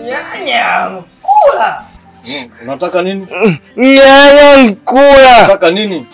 Nyanya kula. Unataka nini? Nyanya kula. Unataka nini?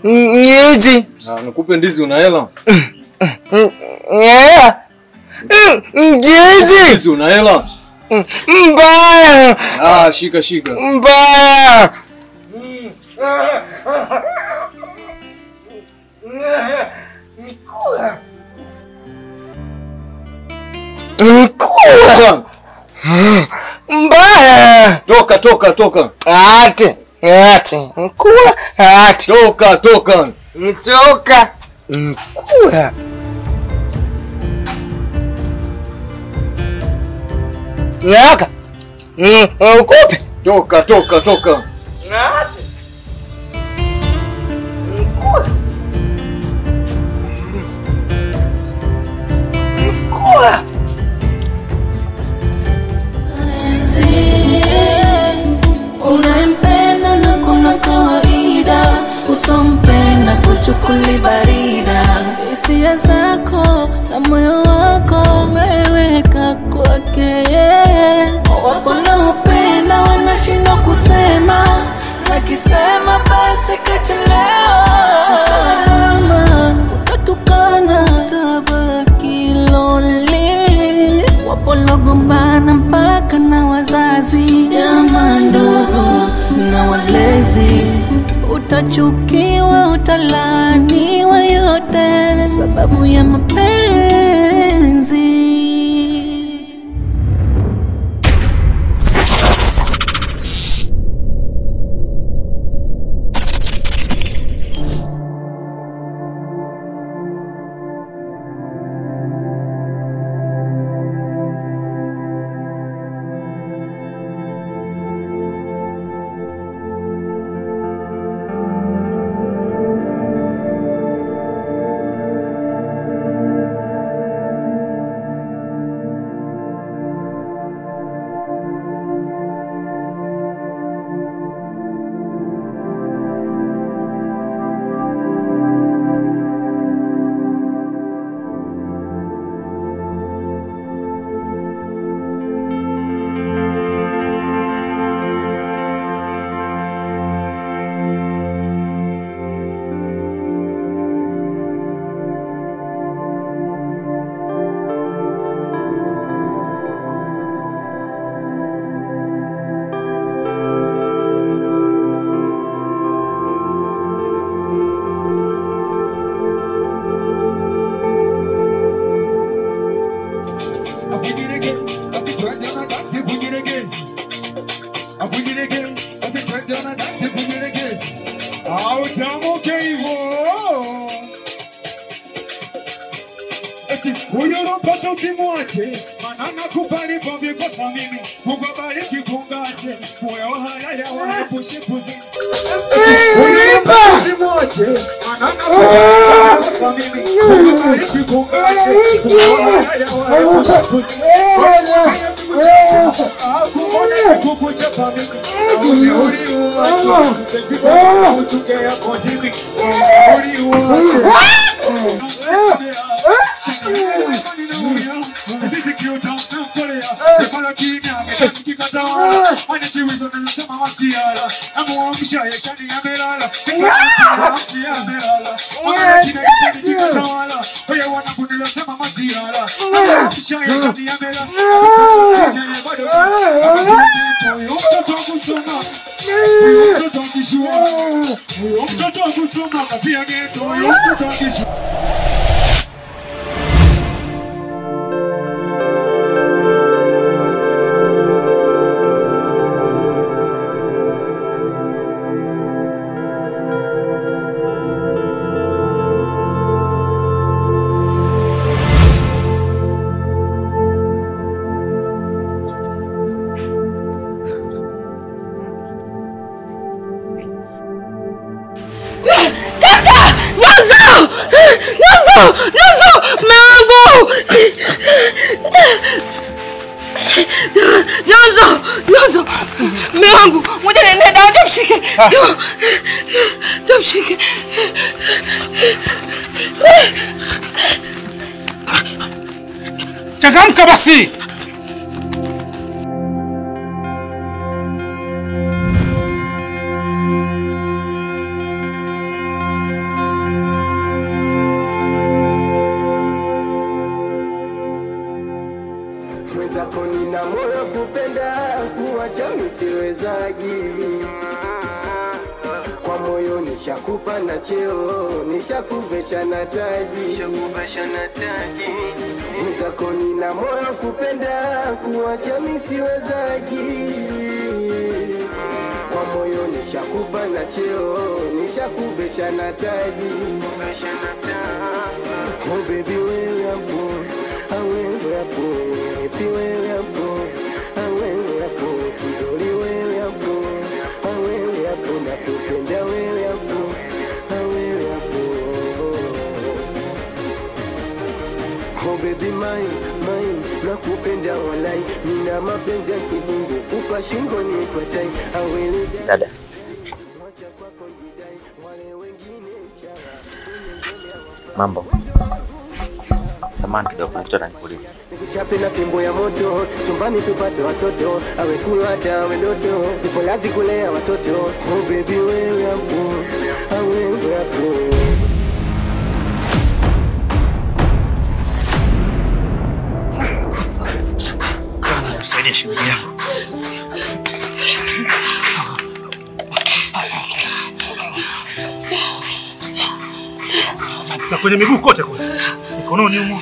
Ndizi. Nikupe ndizi una hela? Hela. Ndizi una hela? Mbaya. Shika. Mbaya. Kula. Mbaya. Toka. Ate. Kula. Ate. Toka. Kula. Nyaka. Ukope. Toka. Ate. Kula. Unampenda na kuna kawaida, usompenda kuchukuli barida. Hisia zako na moyo wako umeweka kwake. Wapo wanaopenda wanashindwa kusema, na kisema basi kachelewa. Kama utatukana tabaki lonely. Wapo logombana mpaka na wazazi, jamaa ndugu na walezi. Utachukiwa, utalaniwa, yote sababu ya mapenzi. Nyonzo, mewangu, moja nenda mshike. Changamka basi. Mwenzako nina moyo kupenda kuacha misiwezagi. Kwa moyo nishakupa na cheo, nishakuvesha na taji. Mwenzako nina moyo kupenda kuacha misiwezagi. Kwa moyo nishakupa na cheo, nishakuvesha na taji. Oh baby wewe hapo, wewe hapo, happy wewe hapo, wewe hapo, kidoli wewe hapo, wewe hapo, nakupenda wewe hapo, wewe hapo. Oh baby mine, nakupenda walai, nina mapenzi ya kizungu, kufa shingo ni kwa tai, wewe dada. Mambo. Samahani kidogo, mtu ananiuliza. Nikuchape na fimbo ya moto, chumbani tupate watoto, awe kula hata awe ndoto, nipo lazi kulea watoto. Oh baby wewe hapo, wewe hapo. Saidia shemeji yako. Na kwenye miguu kote kule. Mikononi humo.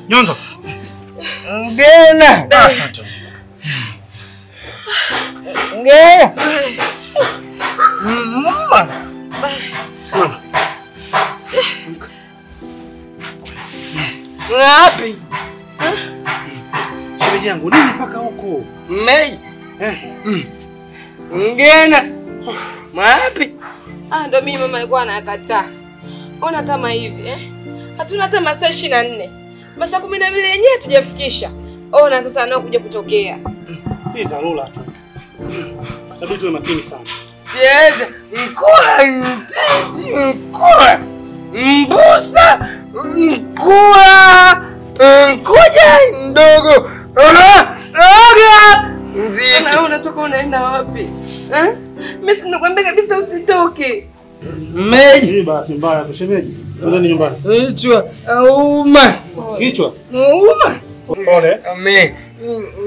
Nyonzo. Ngena. Asante. Ngena. Simama. Wapi? Shemeji yangu, nini mpaka huko? Mei. Ngena. Wapi? Ndio mimi mama alikuwa anakataa. Ona kama hivi hatuna hata masaa 24. Masaa 12 yenyewe tujafikisha. Ona sasa anakuja kutokea. Hii dharura tu. Tabii tuwe makini sana. Cheza mkua mtiji mkua mbusa mkua mkuja ndogo oga Nzito. Na unatoka unaenda wapi? Mimi sinakwambia kabisa usitoke. Meji bahati mbaya kwa shemeji. Twende nyumbani. Kichwa auma. Kichwa. Auma. Pole. Ame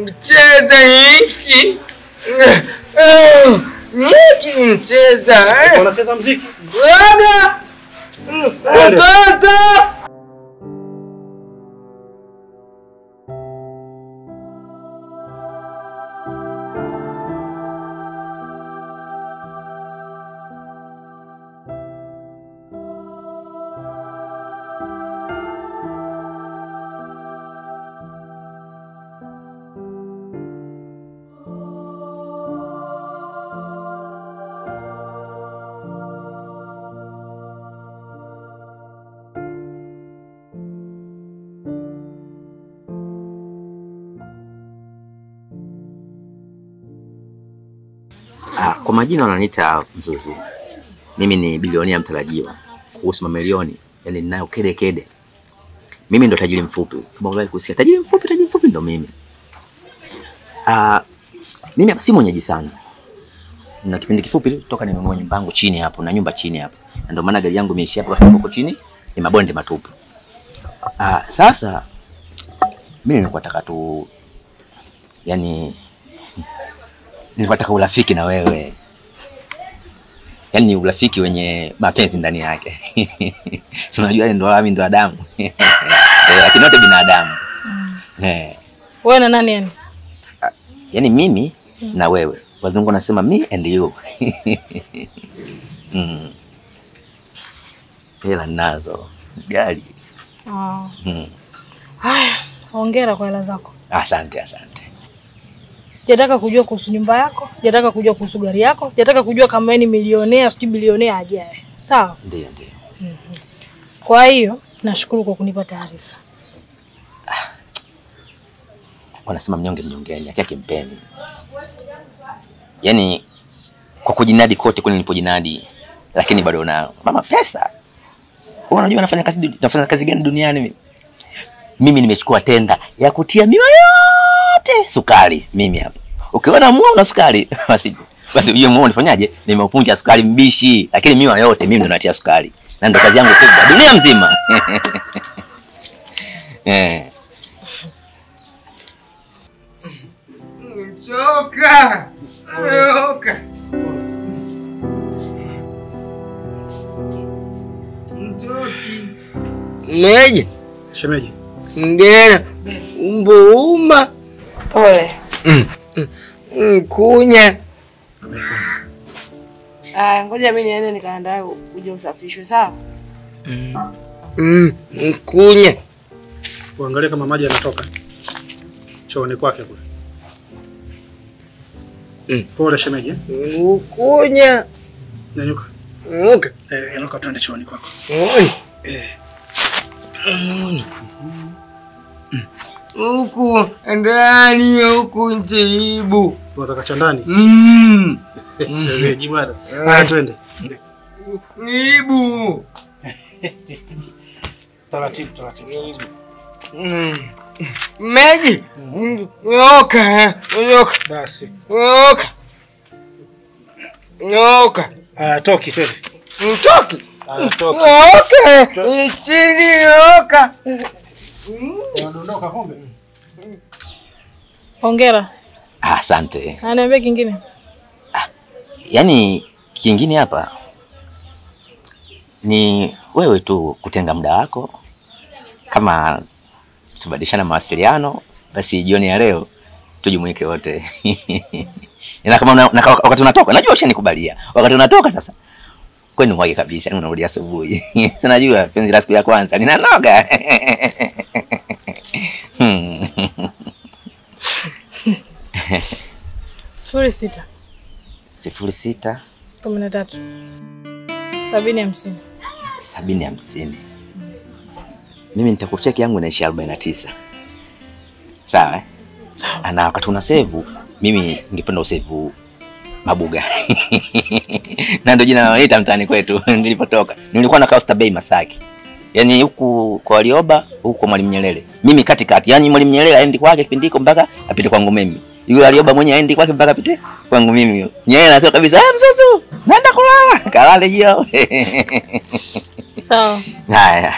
mcheza hiki. Niki mcheza. Unacheza muziki? Oga. Toto. Kwa majina wananiita Mzuzu. Mimi ni bilionea mtarajiwa. Kuhusu mamilioni, yani ninayo kede. Mimi ndo tajiri mfupi. Kama unataka kusikia tajiri mfupi ndo mimi. Mimi si mwenyeji sana. Na kipindi kifupi toka nimenunua nyumba yangu chini hapo na nyumba chini hapo. Na ndio maana gari yangu imeishia hapo kwa sababu huko chini ni mabonde matupu. Sasa mimi nilikuwa nataka tu yani nilikuwa nataka urafiki na wewe. Yaani urafiki wenye mapenzi ndani yake. Si unajua ndo mimi ndo Adamu. Lakini wote binadamu. Wewe na nani yani? Yaani mimi na wewe. Wazungu wanasema me and you. Hela nazo. Gari. Haya, hongera kwa hela zako. Asante. Sijataka kujua kuhusu nyumba yako, sijataka kujua kuhusu gari yako, sijataka kujua kama wewe ni milionea, sijui bilionea ajaye. Sawa? Ndio. Kwa hiyo, nashukuru kwa kunipa taarifa. wanasema mnyonge mnyongeni, haki kimpeni. Yaani kwa kujinadi kote kule nilipojinadi, lakini bado na mama pesa. Wewe unajua nafanya kazi gani duniani mimi? Mimi nimechukua tenda ya kutia miwa yote sukari mimi hapa. Ukiona mua una sukari basi ujue mua unifanyaje? Nimeupunja sukari mbishi, lakini miwa yote mimi ndo natia sukari. Na ndo kazi yangu kubwa dunia mzima. Choka. Choka. Mtoki. Meje. Shemeji. Ngena. Umbouma. Pole. Kunya. Ngoja mimi niende nikaandae uje usafishwe, sawa? Kunya. Uangalie kama maji yanatoka chooni kwake kule. Pole shemeji. Kunya. Nyanyuka. Nyanyuka. Nyanyuka twende chooni kwako. Huku ndani huku njibu. Unataka cha ndani? Shemeji bwana. Twende. Ibu. Taratibu. Meji. Nyoka. Basi. Nyoka. Toki twende. Toki. Toki. Okay. Chini nyoka. Unaondoka kumbe? Hongera. Asante. Anaambia kingine. Yaani kingine hapa ni wewe tu kutenga muda wako, kama tubadilishana mawasiliano, basi jioni ya leo tujumuike wote. Na kama wakati unatoka, najua ushanikubalia. Wakati unatoka sasa kwani mwage kabisa, yani unarudi asubuhi. Sinajua penzi la siku ya kwanza linanoga. 06 06 13 70 50. Mimi nitakucheki yangu inaisha 49. Sawa? Sawa. Na wakati una save, mimi ningependa usave Mabuga. Na ndio jina naoita mtaani kwetu nilipotoka. Nilikuwa na Costa Bay Masaki. Yaani huku kwa Warioba, huku kwa Mwalimu Nyerere. Mimi katikati. Yaani Mwalimu Nyerere aendi kwake kipindi iko mpaka apite kwangu mimi. Yule Warioba mwenyewe aendi kwake mpaka apite kwangu mimi. Nyerere anasema kabisa, mzuzu, naenda kulala." Kalale hiyo. Sawa. Haya.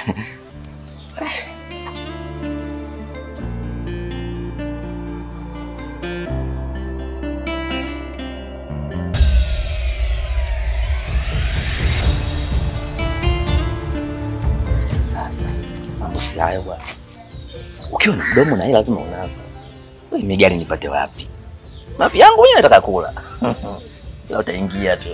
Mambo hayo bwana. Ukiwa na mdomo na hela lazima unazo. Wewe migari nipate wapi? Mafi yangu mwenyewe nataka kula. Leo utaingia tu.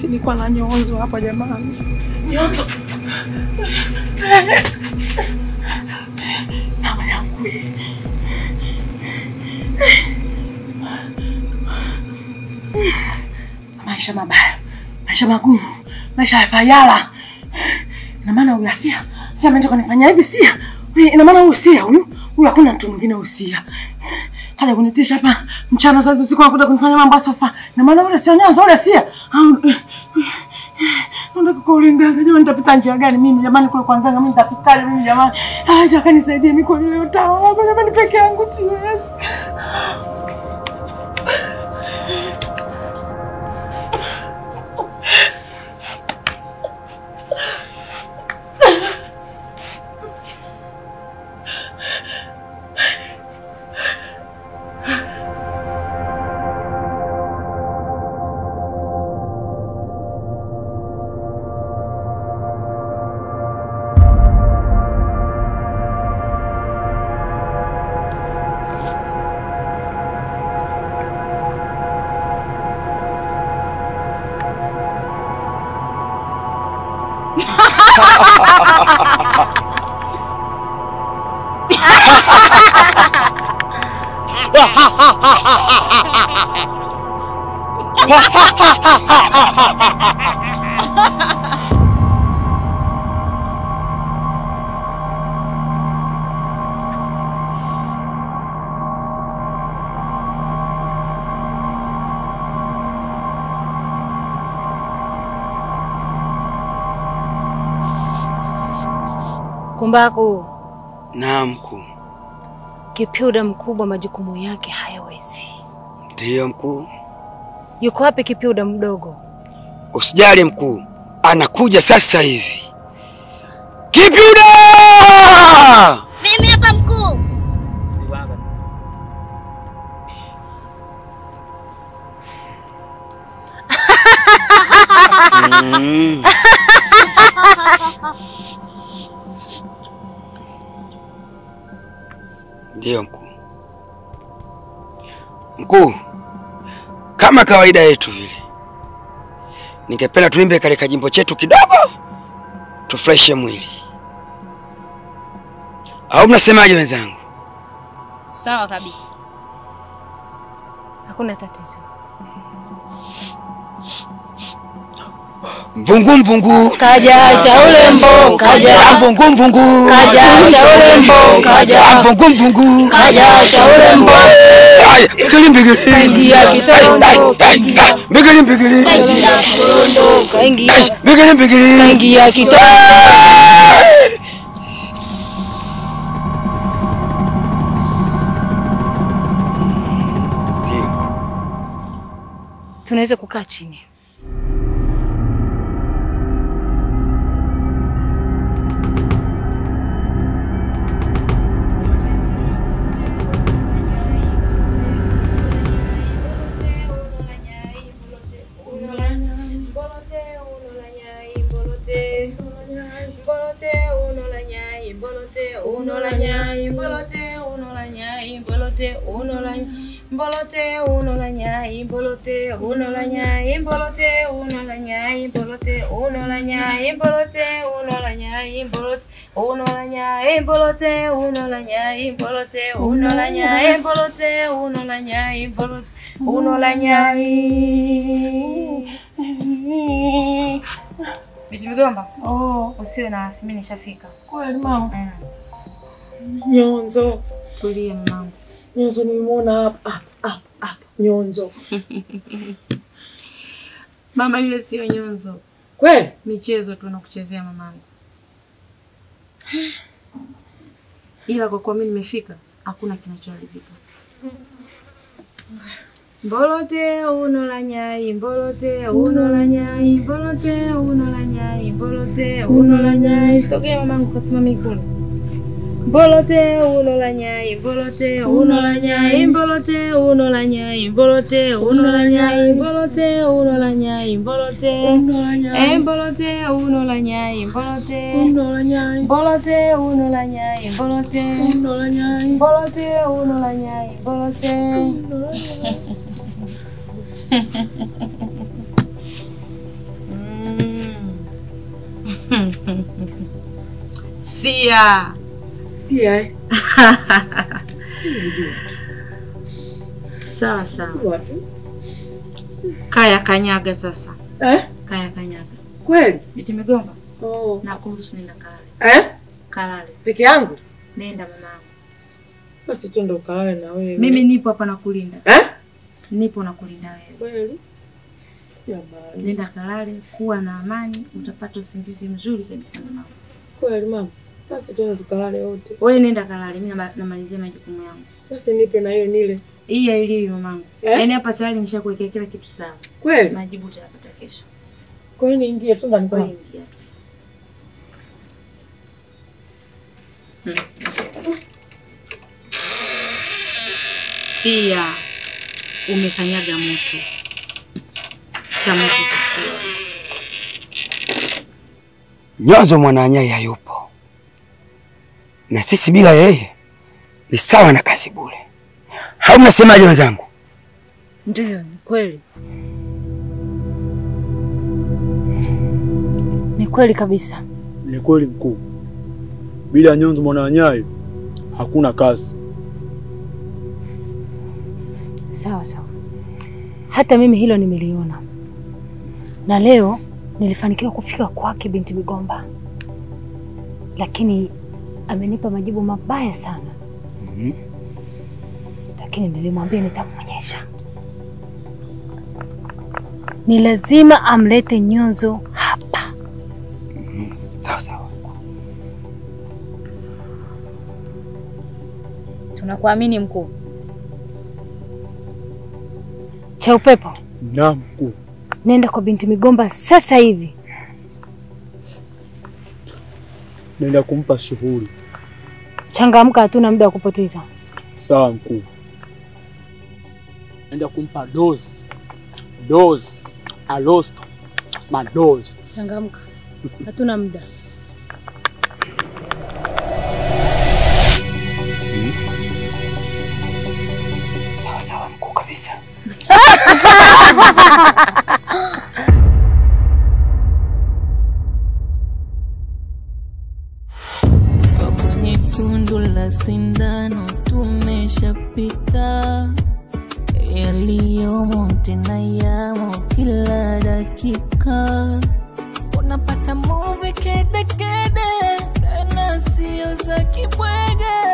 Nilikuwa na nyonzo hapa jamani. Nyonzo. Mama yangu. maisha mabaya, maisha magumu, maisha ya fayala. Ina maana huyu Asia, Asia ameenda kunifanyia hivi Sia. Ina maana huyu Sia huyu hakuna mtu mwingine huyu Sia. Kaja kunitisha hapa mchana sasa usiku anakuja kunifanya mambo sofa. Ina maana yule Sia nyanza yule Sia. Nataka kuulinga jamani, nitapita njia gani mimi jamani kule kwa nganga mimi nitafikaje mimi jamani? Acha kanisaidie mimi kwa leo tawa jamani peke yangu siwezi. Kumbaku. Naam mkuu. Kipyuda mkubwa majukumu yake hayawezi. Ndiyo mkuu. Yuko wapi Kipyuda mdogo? Usijali mkuu, anakuja sasa hivi. Kipyuda! Mimi hapa mkuu. Ndiyo mkuu. Mkuu, kama kawaida yetu vile, ningependa tuimbe kale kajimbo chetu kidogo tufurahishe mwili. Au mnasemaje wenzangu? Sawa kabisa. Hakuna tatizo. Mvungu mvungu kaja cha ulembo kaja mvungu mvungu kaja cha ulembo kaja mvungu mvungu kaja cha ulembo bigili bigili kaingia kitondo bigili bigili kaingia kitondo kaingia bigili bigili kaingia kitondo. Tunaweza kukaa chini. Mbolote uno la nyai, mbolote uno la nyai, mbolote uno la nyai, mbolote uno la nyai, mbolote uno la nyai, mbolote uno la nyai, mbolote uno la nyai, mbolote uno la nyai, mbolote uno la nyai, mbolote uno la nyai. Biti Migomba. Usiwe na wasi, mimi nishafika. Kweli mama. Nyonzo. Tulia mama. Nyonzo nimeona hapa. Nyonzo. Mama yule sio Nyonzo. Kweli? Michezo tu nakuchezea mamangu. Ila kwa kuwa mimi nimefika, hakuna kinachoharibika. Mbolote uno la nyai, mbolote uno la nyai, mbolote uno la nyai, mbolote uno la nyai. Sogea mamangu kasimama kule. Mbolote uno la nyai, mbolote uno la nyai, mbolote uno la nyai, mbolote uno la nyai, mbolote uno la nyai, mbolote mbolote uno la nyai, mbolote uno la nyai, mbolote uno la nyai, mbolote uno la nyai, mbolote uno la nyai, mbolote. Sia. Sia. Sawa sawa. Kaya kanyaga sasa. Kaya kanyaga. Kweli? Binti Migomba. Oh. Na kuruhusu nenda kalale. Kalale. Peke yangu? Nenda mamangu. Basi twende ukalale na wewe. Mimi nipo hapa nakulinda. Nipo nakulinda wewe. Kweli? Jamani. Nenda kalale, kuwa na amani, utapata usingizi mzuri kabisa mamangu. Kweli mama. Basi twende tukalale wote. Wewe nenda kalale, mimi namalizia majukumu yangu. Basi nipe na hiyo nile. Hii ile mamangu. Yaani hapa tayari nishakuwekea kila kitu sawa. Kweli? Majibu utayapata kesho. Kwa nini ingie tu ndani kwa? Ingia. Pia umekanyaga moto. Cha moto kikiwa. Nyonzo Mwananyai hayupo. Na sisi bila yeye ni sawa na kazi bure. Au mnasemaje wenzangu? Ndio, ni kweli. Ni kweli kabisa. Ni kweli mkuu. Bila Nyonzo Mwananyai hakuna kazi. Sawa sawa. Hata mimi hilo nimeliona. Na leo nilifanikiwa kufika kwake binti Migomba. Lakini amenipa majibu mabaya sana. Lakini nilimwambia nitamwonyesha. Ni lazima amlete Nyonzo hapa. Sawa sawa. Tunakuamini mkuu. Cha upepo. Naam mkuu. Nenda kwa binti Migomba sasa hivi. Nenda kumpa shughuli. Changamka, hatuna muda wa kupoteza. Sawa mkuu. Nenda kumpa dozi. Dozi. Alosto. Madozi. Changamka. Hatuna muda. Sawa sawa mkuu kabisa. Kwenye tundu la sindano tumeshapita, yaliyomo tena yamo kila dakika. Unapata movie kede kede na sio za kibwege.